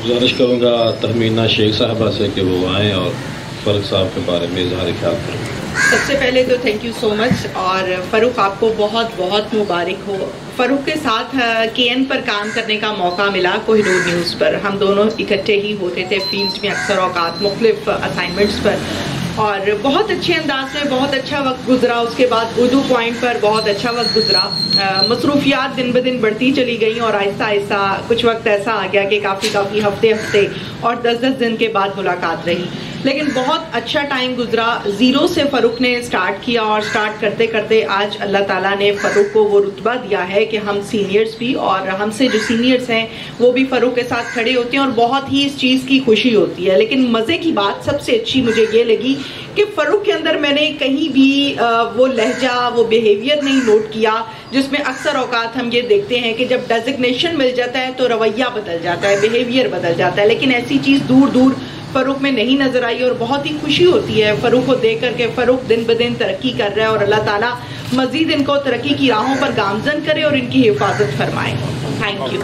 گزارش کروں گا تہمینہ شیخ صاحبہ سے کہ وہ آئیں اور فاروق صاحب کے بارے میں اظہار خیال کریں۔ سب سے پہلے تو تھینک یو سو مچ، اور فاروق آپ کو بہت بہت مبارک ہو۔ فاروق کے ساتھ KN پر کام کرنے کا موقع ملا، کوہ نور نیوز پر۔ ہم دونوں اکٹھے ہی ہوتے تھے فیلڈ میں اکثر اوقات مختلف اسائنمنٹس پر، اور بہت اچھے انداز میں بہت اچھا وقت گزرا۔ اس کے بعد اردو پوائنٹ پر بہت اچھا وقت گزرا۔ مصروفیات دن بدن بڑھتی چلی گئیں، اور آہستہ آہستہ کچھ وقت ایسا آ گیا کہ کافی ہفتے اور 10 دن کے بعد ملاقات رہی، لیکن بہت اچھا ٹائم گزرا۔ زیرو سے فاروق نے سٹارٹ کیا، اور سٹارٹ کرتے کرتے آج اللہ تعالیٰ نے فاروق کو وہ رتبہ دیا ہے کہ ہم سینئرز بھی، اور ہم سے جو سینئرز ہیں وہ بھی فاروق کے ساتھ کھڑے ہوتے ہیں، اور بہت ہی اس چیز کی خوشی ہوتی ہے۔ لیکن مزے کی بات سب سے اچھی مجھے یہ لگی کہ فاروق کے اندر میں نے کہیں بھی وہ لہجہ، وہ بیہیویئر نہیں نوٹ کیا جس میں اکثر اوقات ہم یہ دیکھتے ہیں کہ جب ڈیزگنیشن مل جاتا ہے تو رویہ بدل جاتا ہے، بیہیویئر بدل جاتا ہے، لیکن ایسی چیز دور فاروق میں نہیں نظر آئی، اور بہت ہی خوشی ہوتی ہے فاروق کو دیکھ کر کے فاروق دن بدن ترقی کر رہا ہے، اور اللہ تعالیٰ مزید ان کو ترقی کی راہوں پر گامزن کرے اور ان کی حفاظت فرمائے۔ Thank you.